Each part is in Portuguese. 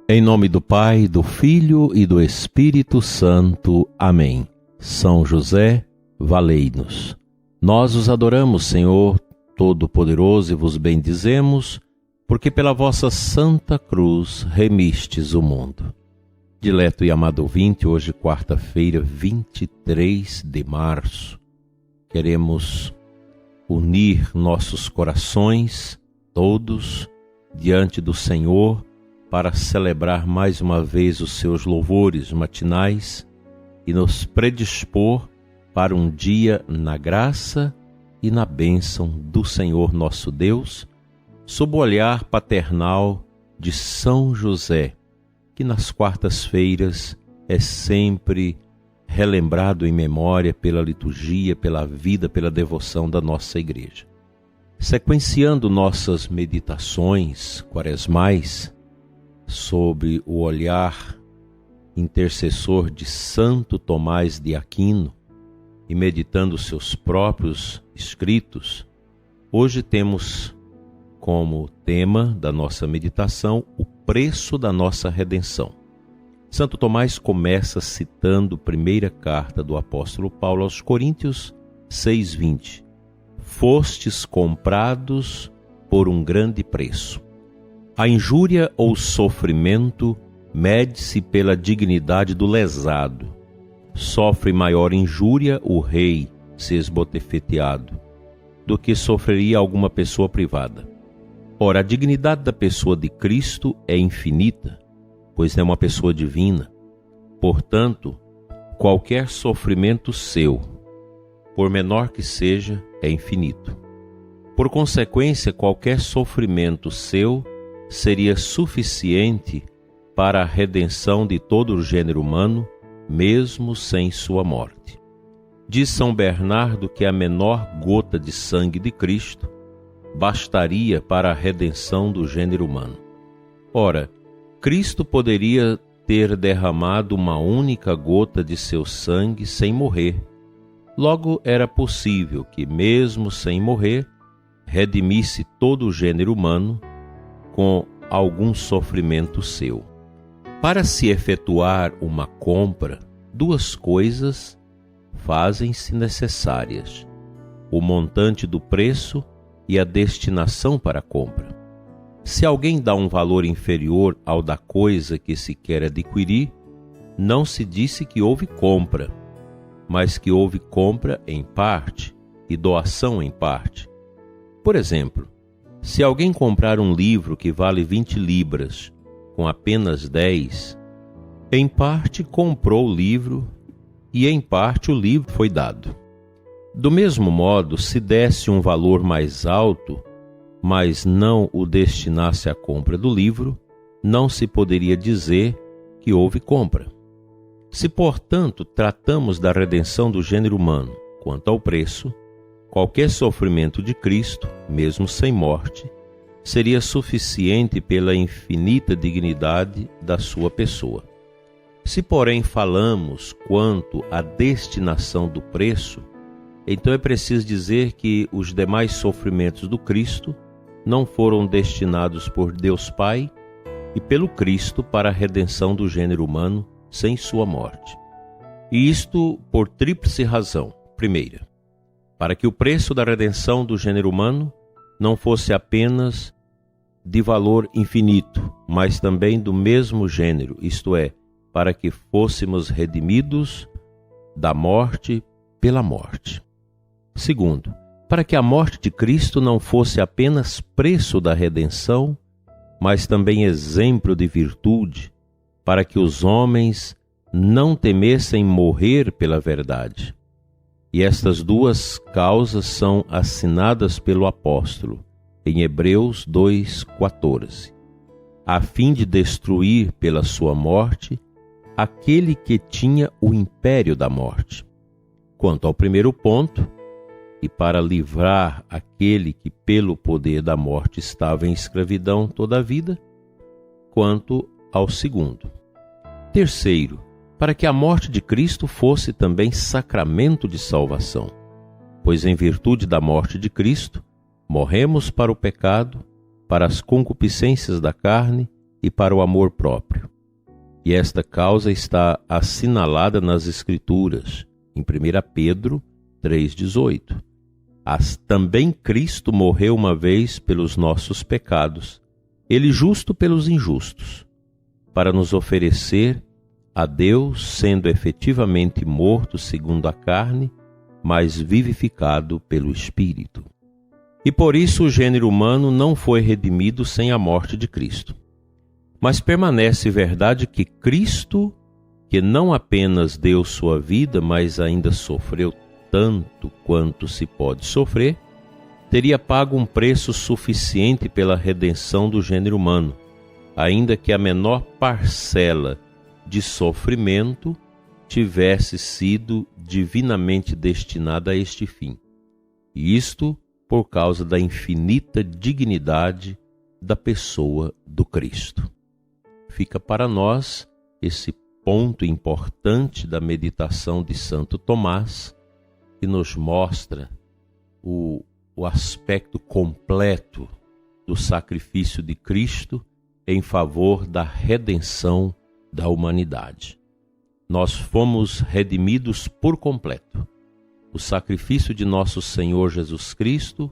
Em nome do Pai, do Filho e do Espírito Santo. Amém. São José, valei-nos. Nós os adoramos, Senhor Todo-Poderoso, e vos bendizemos, porque pela vossa santa cruz remistes o mundo. Dileto e amado ouvinte, hoje quarta-feira, 23 de março, queremos unir nossos corações, todos, diante do Senhor, para celebrar mais uma vez os seus louvores matinais e nos predispor para um dia na graça e na bênção do Senhor nosso Deus, sob o olhar paternal de São José, que nas quartas-feiras é sempre relembrado em memória pela liturgia, pela vida, pela devoção da nossa igreja. Sequenciando nossas meditações quaresmais, sob o olhar intercessor de Santo Tomás de Aquino e meditando seus próprios escritos, hoje temos como tema da nossa meditação o preço da nossa redenção. Santo Tomás começa citando a primeira carta do apóstolo Paulo aos Coríntios 6:20. Fostes comprados por um grande preço. A injúria ou sofrimento mede-se pela dignidade do lesado. Sofre maior injúria o rei, se esbofeteado, do que sofreria alguma pessoa privada. Ora, a dignidade da pessoa de Cristo é infinita, pois é uma pessoa divina. Portanto, qualquer sofrimento seu, por menor que seja, é infinito. Por consequência, qualquer sofrimento seu seria suficiente para a redenção de todo o gênero humano, mesmo sem sua morte. Diz São Bernardo que a menor gota de sangue de Cristo bastaria para a redenção do gênero humano. Ora, Cristo poderia ter derramado uma única gota de seu sangue sem morrer. Logo, era possível que, mesmo sem morrer, redimisse todo o gênero humano com algum sofrimento seu. Para se efetuar uma compra, duas coisas fazem-se necessárias: o montante do preço e a destinação para a compra. Se alguém dá um valor inferior ao da coisa que se quer adquirir, não se disse que houve compra, mas que houve compra em parte e doação em parte. Por exemplo, se alguém comprar um livro que vale 20 libras com apenas 10, em parte comprou o livro e em parte o livro foi dado. Do mesmo modo, se desse um valor mais alto, mas não o destinasse à compra do livro, não se poderia dizer que houve compra. Se, portanto, tratamos da redenção do gênero humano quanto ao preço, qualquer sofrimento de Cristo, mesmo sem morte, seria suficiente pela infinita dignidade da sua pessoa. Se, porém, falamos quanto à destinação do preço, então é preciso dizer que os demais sofrimentos do Cristo não foram destinados por Deus Pai e pelo Cristo para a redenção do gênero humano sem sua morte. E isto por tríplice razão. Primeira, para que o preço da redenção do gênero humano não fosse apenas de valor infinito, mas também do mesmo gênero, isto é, para que fôssemos redimidos da morte pela morte. Segundo, para que a morte de Cristo não fosse apenas preço da redenção, mas também exemplo de virtude, para que os homens não temessem morrer pela verdade. E estas duas causas são assinadas pelo apóstolo em Hebreus 2,14, a fim de destruir pela sua morte aquele que tinha o império da morte. Quanto ao primeiro ponto, e para livrar aquele que pelo poder da morte estava em escravidão toda a vida, quanto ao segundo. Terceiro, para que a morte de Cristo fosse também sacramento de salvação, pois em virtude da morte de Cristo, morremos para o pecado, para as concupiscências da carne e para o amor próprio. E esta causa está assinalada nas Escrituras, em 1 Pedro 3,18. Também Cristo morreu uma vez pelos nossos pecados, ele justo pelos injustos, para nos oferecer a Deus, sendo efetivamente morto segundo a carne, mas vivificado pelo Espírito. E por isso o gênero humano não foi redimido sem a morte de Cristo. Mas permanece verdade que Cristo, que não apenas deu sua vida, mas ainda sofreu tanto quanto se pode sofrer, teria pago um preço suficiente pela redenção do gênero humano, ainda que a menor parcela de sofrimento tivesse sido divinamente destinada a este fim. E isto por causa da infinita dignidade da pessoa do Cristo. Fica para nós esse ponto importante da meditação de Santo Tomás, que nos mostra o aspecto completo do sacrifício de Cristo em favor da redenção da humanidade. Nós fomos redimidos por completo. O sacrifício de nosso Senhor Jesus Cristo,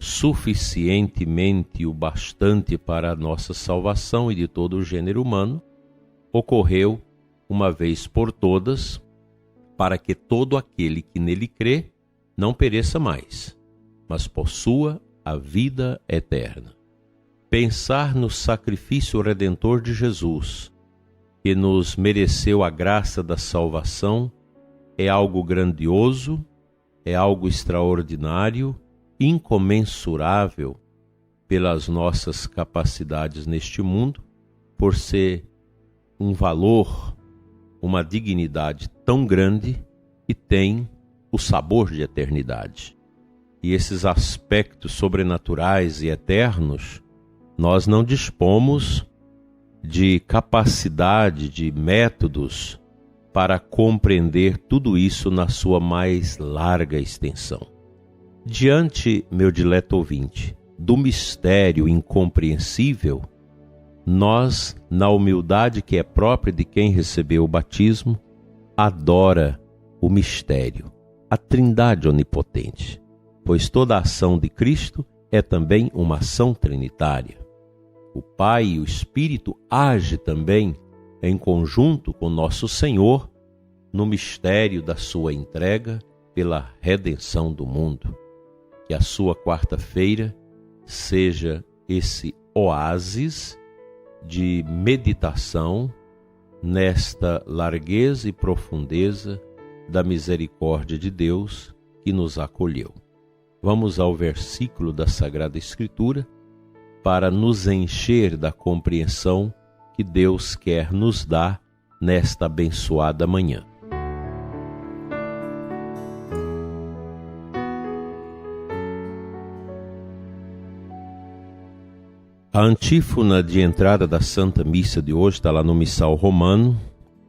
suficientemente o bastante para a nossa salvação e de todo o gênero humano, ocorreu uma vez por todas, para que todo aquele que nele crê não pereça mais, mas possua a vida eterna. Pensar no sacrifício redentor de Jesus, que nos mereceu a graça da salvação, é algo grandioso, é algo extraordinário, incomensurável pelas nossas capacidades neste mundo, por ser um valor, uma dignidade tão grande que tem o sabor de eternidade. E esses aspectos sobrenaturais e eternos, nós não dispomos de capacidade, de métodos para compreender tudo isso na sua mais larga extensão. Diante, meu dileto ouvinte, do mistério incompreensível, nós, na humildade que é própria de quem recebeu o batismo, adora o mistério, a Trindade onipotente, pois toda a ação de Cristo é também uma ação trinitária. O Pai e o Espírito agem também em conjunto com nosso Senhor no mistério da sua entrega pela redenção do mundo. Que a sua quarta-feira seja esse oásis de meditação nesta largueza e profundeza da misericórdia de Deus que nos acolheu. Vamos ao versículo da Sagrada Escritura para nos encher da compreensão que Deus quer nos dar nesta abençoada manhã. A antífona de entrada da Santa Missa de hoje, está lá no Missal Romano,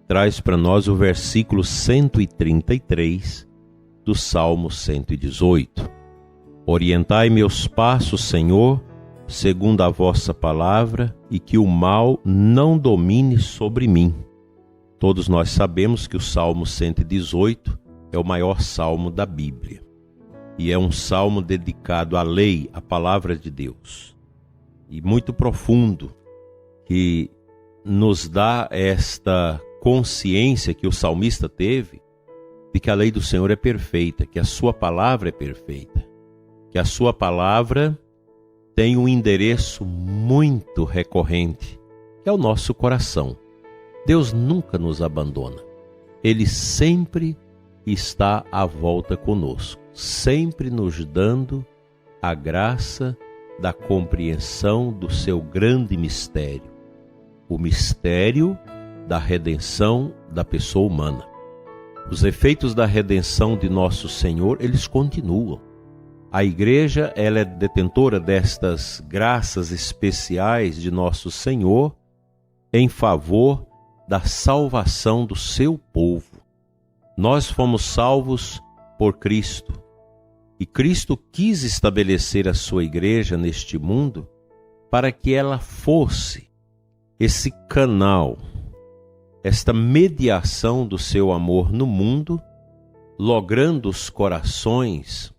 traz para nós o versículo 133 do Salmo 118. Orientai meus passos, Senhor, segundo a vossa palavra, e que o mal não domine sobre mim. Todos nós sabemos que o Salmo 118 é o maior salmo da Bíblia. E é um salmo dedicado à lei, à palavra de Deus. E muito profundo, que nos dá esta consciência que o salmista teve de que a lei do Senhor é perfeita, que a sua palavra é perfeita, que a sua palavra tem um endereço muito recorrente, que é o nosso coração. Deus nunca nos abandona. Ele sempre está à volta conosco, sempre nos dando a graça da compreensão do seu grande mistério, o mistério da redenção da pessoa humana. Os efeitos da redenção de nosso Senhor, eles continuam. A Igreja, ela é detentora destas graças especiais de nosso Senhor em favor da salvação do seu povo. Nós fomos salvos por Cristo. E Cristo quis estabelecer a sua igreja neste mundo para que ela fosse esse canal, esta mediação do seu amor no mundo, logrando os corações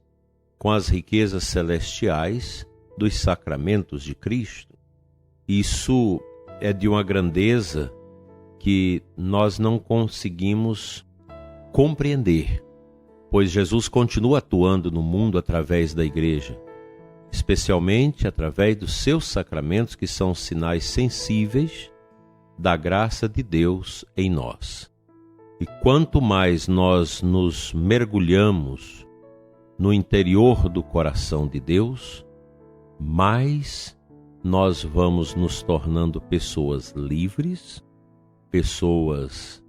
com as riquezas celestiais dos sacramentos de Cristo. Isso é de uma grandeza que nós não conseguimos compreender, pois Jesus continua atuando no mundo através da igreja, especialmente através dos seus sacramentos, que são sinais sensíveis da graça de Deus em nós. E quanto mais nós nos mergulhamos no interior do coração de Deus, mais nós vamos nos tornando pessoas livres, pessoas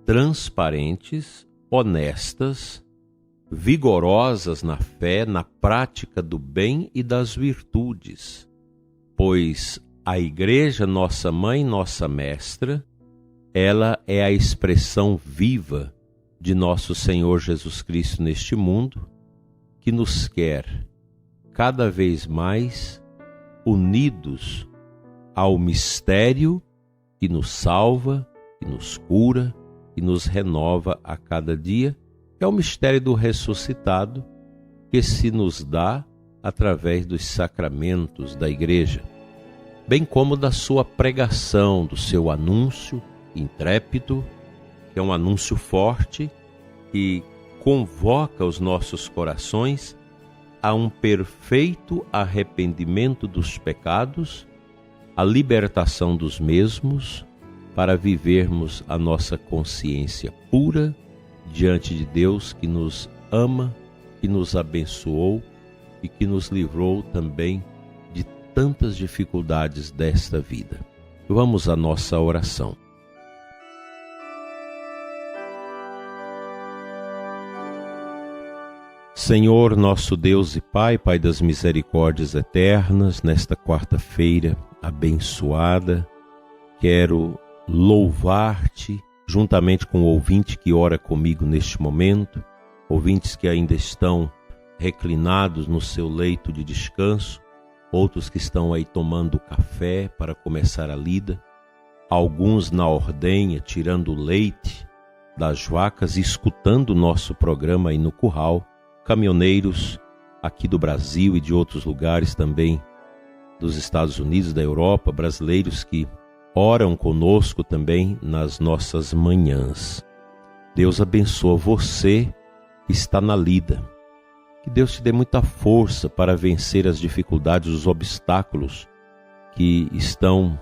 transparentes, honestas, vigorosas na fé, na prática do bem e das virtudes, pois a Igreja, nossa mãe, nossa mestra, ela é a expressão viva de nosso Senhor Jesus Cristo neste mundo, que nos quer cada vez mais unidos ao mistério que nos salva, que nos cura, que nos renova a cada dia. É o mistério do ressuscitado que se nos dá através dos sacramentos da Igreja, bem como da sua pregação, do seu anúncio intrépido, que é um anúncio forte que convoca os nossos corações a um perfeito arrependimento dos pecados, a libertação dos mesmos, para vivermos a nossa consciência pura diante de Deus, que nos ama, que nos abençoou e que nos livrou também de tantas dificuldades desta vida. Vamos à nossa oração. Senhor, nosso Deus e Pai, Pai das misericórdias eternas, nesta quarta-feira abençoada, quero louvar-te juntamente com o ouvinte que ora comigo neste momento, ouvintes que ainda estão reclinados no seu leito de descanso, outros que estão aí tomando café para começar a lida, alguns na ordenha tirando o leite das vacas e escutando o nosso programa aí no curral, caminhoneiros aqui do Brasil e de outros lugares também, dos Estados Unidos, da Europa, brasileiros que oram conosco também nas nossas manhãs. Deus abençoa você que está na lida. Que Deus te dê muita força para vencer as dificuldades, os obstáculos que estão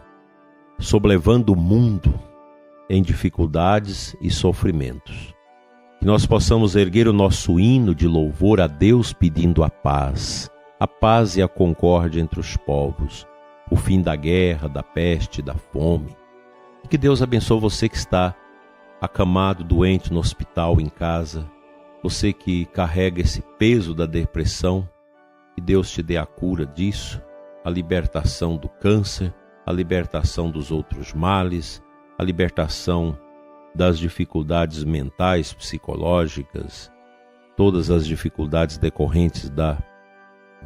sobrelevando o mundo em dificuldades e sofrimentos. Que nós possamos erguer o nosso hino de louvor a Deus pedindo a paz e a concórdia entre os povos, o fim da guerra, da peste, da fome. E que Deus abençoe você que está acamado, doente no hospital, em casa, você que carrega esse peso da depressão, que Deus te dê a cura disso, a libertação do câncer, a libertação dos outros males, a libertação das dificuldades mentais, psicológicas, todas as dificuldades decorrentes da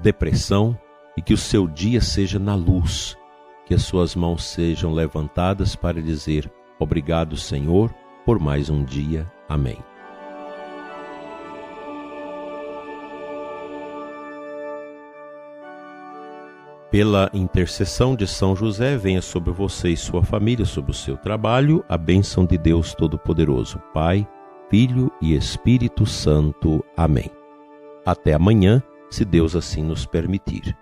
depressão, e que o seu dia seja na luz, que as suas mãos sejam levantadas para dizer: obrigado, Senhor, por mais um dia. Amém. Pela intercessão de São José, venha sobre você e sua família, sobre o seu trabalho, a bênção de Deus Todo-Poderoso, Pai, Filho e Espírito Santo. Amém. Até amanhã, se Deus assim nos permitir.